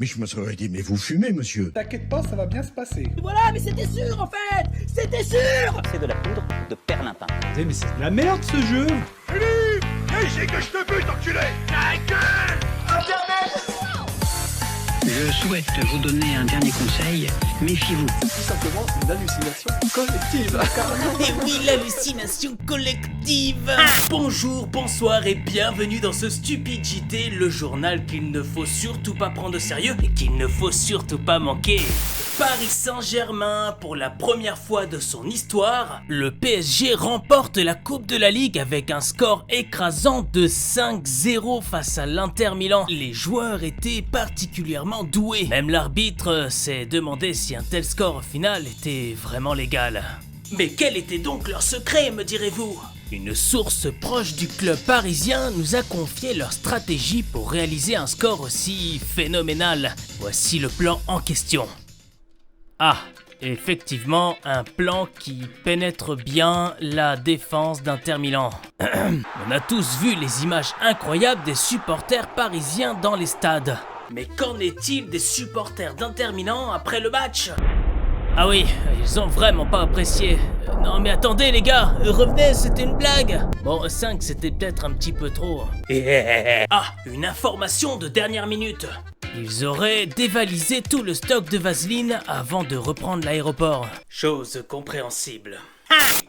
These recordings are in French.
Mais je me serais dit, mais vous fumez, monsieur. T'inquiète pas, ça va bien se passer. Voilà, mais c'était sûr en fait. C'était sûr. C'est de la poudre de perlimpin. Mais c'est de la merde ce jeu. Philippe, viens ici que je te bute, enculé. Ta gueule. Je souhaite vous donner un dernier conseil, méfiez-vous. Tout simplement une hallucination collective. Et oui, l'hallucination collective. Bonjour, bonsoir et bienvenue dans ce Stupid JT, le journal qu'il ne faut surtout pas prendre au sérieux et qu'il ne faut surtout pas manquer. Paris Saint-Germain, pour la première fois de son histoire, le PSG remporte la Coupe de la Ligue avec un score écrasant de 5-0 face à l'Inter Milan. Les joueurs étaient particulièrement doués. Même l'arbitre s'est demandé si un tel score final était vraiment légal. Mais quel était donc leur secret, me direz-vous ? Une source proche du club parisien nous a confié leur stratégie pour réaliser un score aussi phénoménal. Voici le plan en question. Ah, effectivement, un plan qui pénètre bien la défense d'Inter Milan. On a tous vu les images incroyables des supporters parisiens dans les stades. Mais qu'en est-il des supporters d'Inter Milan après le match ? Ah oui, ils ont vraiment pas apprécié. Non mais attendez les gars, revenez, c'était une blague. Bon, 5 c'était peut-être un petit peu trop. Ah, une information de dernière minute. Ils auraient dévalisé tout le stock de vaseline avant de reprendre l'aéroport. Chose compréhensible.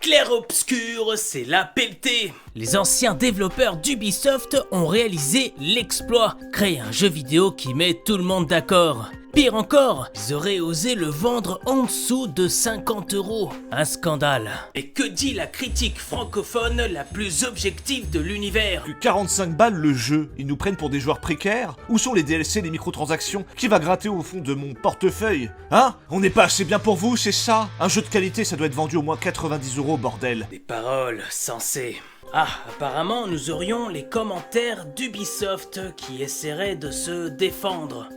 Clair-obscur, c'est la pelletée. Les anciens développeurs d'Ubisoft ont réalisé l'exploit, créer un jeu vidéo qui met tout le monde d'accord. Pire encore, ils auraient osé le vendre en dessous de 50 €. Un scandale. Et que dit la critique francophone la plus objective de l'univers ? 45 balles le jeu, ils nous prennent pour des joueurs précaires? Où sont les DLC, les microtransactions? Qui va gratter au fond de mon portefeuille? Hein? On n'est pas assez bien pour vous, c'est ça? Un jeu de qualité, ça doit être vendu au moins 90 €, bordel. Des paroles sensées. Ah, apparemment nous aurions les commentaires d'Ubisoft qui essaieraient de se défendre.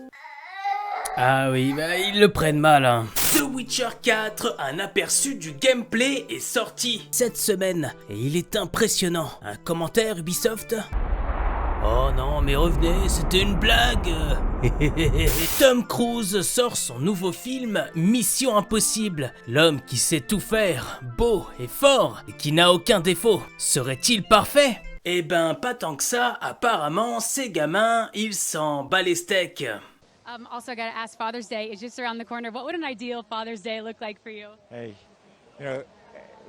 Ah oui, bah ils le prennent mal hein. The Witcher 4, un aperçu du gameplay est sorti cette semaine et il est impressionnant. Un commentaire Ubisoft ? Oh non mais revenez, c'était une blague. Tom Cruise sort son nouveau film Mission Impossible. L'homme qui sait tout faire, beau et fort et qui n'a aucun défaut. Serait-il parfait ? Eh ben pas tant que ça, apparemment ces gamins ils s'en bat les steaks. Also, got to ask, Father's Day is just around the corner. What would an ideal Father's Day look like for you? Hey, you know,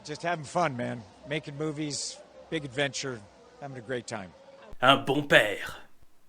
just having fun, man. Making movies, big adventure, having a great time. Un bon père.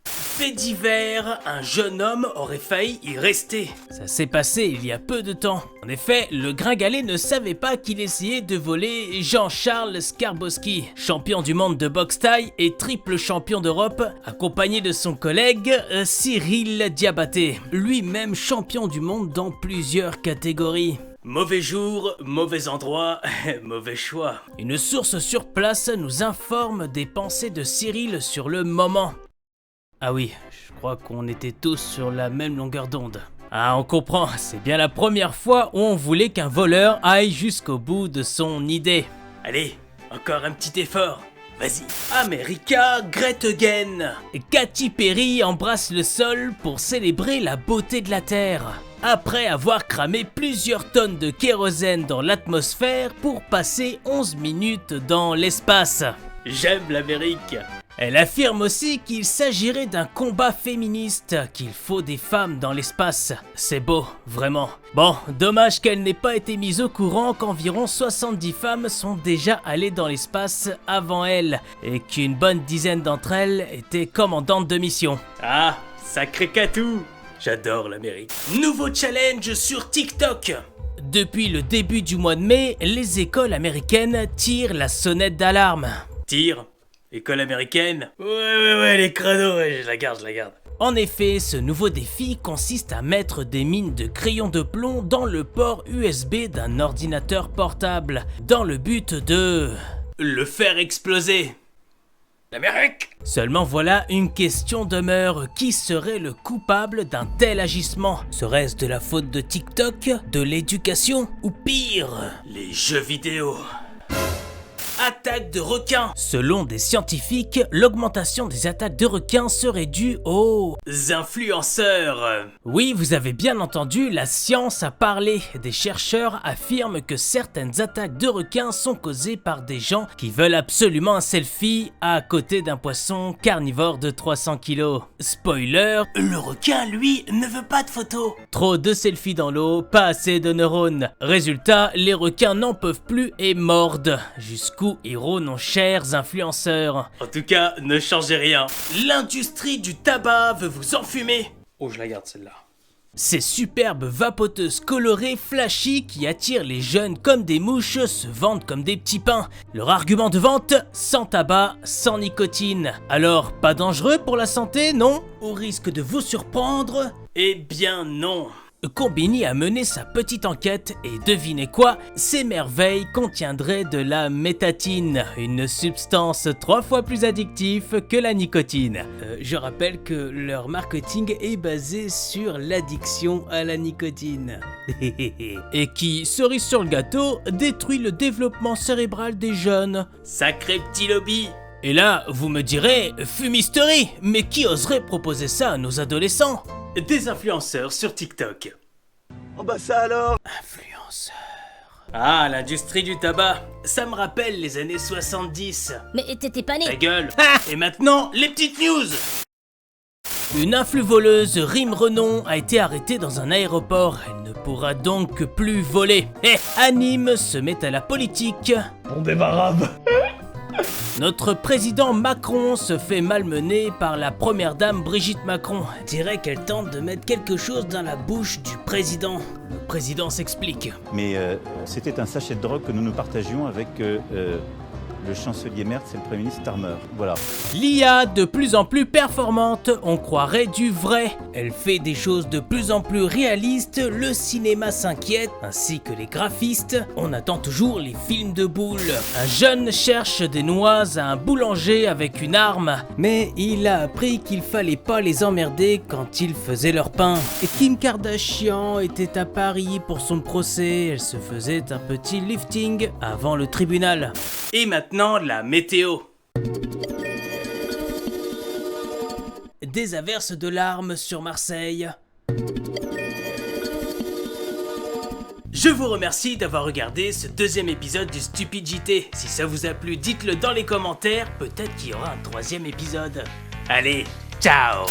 Fait divers, un jeune homme aurait failli y rester. Ça s'est passé il y a peu de temps. En effet, le gringalet ne savait pas qu'il essayait de voler Jean-Charles Skarbowski, champion du monde de boxe thaï et triple champion d'Europe, accompagné de son collègue Cyril Diabaté, lui-même champion du monde dans plusieurs catégories. Mauvais jour, mauvais endroit, mauvais choix. Une source sur place nous informe des pensées de Cyril sur le moment. Ah oui, je crois qu'on était tous sur la même longueur d'onde. Ah, on comprend, c'est bien la première fois où on voulait qu'un voleur aille jusqu'au bout de son idée. Allez, encore un petit effort. Vas-y. America Great Again. Katy Perry embrasse le sol pour célébrer la beauté de la Terre. Après avoir cramé plusieurs tonnes de kérosène dans l'atmosphère pour passer 11 minutes dans l'espace. J'aime l'Amérique. Elle affirme aussi qu'il s'agirait d'un combat féministe, qu'il faut des femmes dans l'espace. C'est beau, vraiment. Bon, dommage qu'elle n'ait pas été mise au courant qu'environ 70 femmes sont déjà allées dans l'espace avant elle, et qu'une bonne dizaine d'entre elles étaient commandantes de mission. Ah, sacré catou! J'adore l'Amérique. Nouveau challenge sur TikTok. Depuis le début du mois de mai, les écoles américaines tirent la sonnette d'alarme. Tire? École américaine? Ouais, les credos, ouais, je la garde. En effet, ce nouveau défi consiste à mettre des mines de crayons de plomb dans le port USB d'un ordinateur portable, dans le but de... le faire exploser. L'Amérique! Seulement voilà, une question demeure. Qui serait le coupable d'un tel agissement? Serait-ce de la faute de TikTok, de l'éducation, ou pire, les jeux vidéo? Attaque de requins. Selon des scientifiques, l'augmentation des attaques de requins serait due aux influenceurs. Oui, vous avez bien entendu, la science a parlé. Des chercheurs affirment que certaines attaques de requins sont causées par des gens qui veulent absolument un selfie à côté d'un poisson carnivore de 300 kg. Spoiler, le requin, lui, ne veut pas de photos. Trop de selfies dans l'eau, pas assez de neurones. Résultat, les requins n'en peuvent plus et mordent. Jusqu'où iront nos chers influenceurs? En tout cas, ne changez rien. L'industrie du tabac veut vous enfumer. Oh, je la garde celle-là. Ces superbes vapoteuses colorées flashy qui attirent les jeunes comme des mouches se vendent comme des petits pains. Leur argument de vente, sans tabac, sans nicotine. Alors, pas dangereux pour la santé, non? Au risque de vous surprendre? Eh bien non. Combini a mené sa petite enquête et devinez quoi? Ces merveilles contiendraient de la métatine, une substance 3 fois plus addictive que la nicotine. Je rappelle que leur marketing est basé sur l'addiction à la nicotine. Et qui, cerise sur le gâteau, détruit le développement cérébral des jeunes. Sacré petit lobby! Et là, vous me direz, fumisterie, mais qui oserait proposer ça à nos adolescents? Des influenceurs sur TikTok. Oh bah ça alors. Influenceurs. Ah, l'industrie du tabac. Ça me rappelle les années 70. Mais t'étais pas né. Ta gueule. Et maintenant, les petites news. Une influ-voleuse Rime Renon a été arrêtée dans un aéroport. Elle ne pourra donc plus voler. Et Anime se met à la politique. On débarrabe. Notre président Macron se fait malmener par la première dame Brigitte Macron. On dirait qu'elle tente de mettre quelque chose dans la bouche du président. Le président s'explique. Mais c'était un sachet de drogue que nous partagions avec le chancelier Merz et le Premier ministre Starmer. Voilà. L'IA de plus en plus performante, on croirait du vrai. Elle fait des choses de plus en plus réalistes, le cinéma s'inquiète, ainsi que les graphistes. On attend toujours les films de boules. Un jeune cherche des noix à un boulanger avec une arme, mais il a appris qu'il fallait pas les emmerder quand ils faisaient leur pain. Et Kim Kardashian était à Paris pour son procès, elle se faisait un petit lifting avant le tribunal. Et maintenant, la météo. Des averses de larmes sur Marseille. Je vous remercie d'avoir regardé ce deuxième épisode du Stupid JT. Si ça vous a plu, dites-le dans les commentaires. Peut-être qu'il y aura un troisième épisode. Allez, ciao!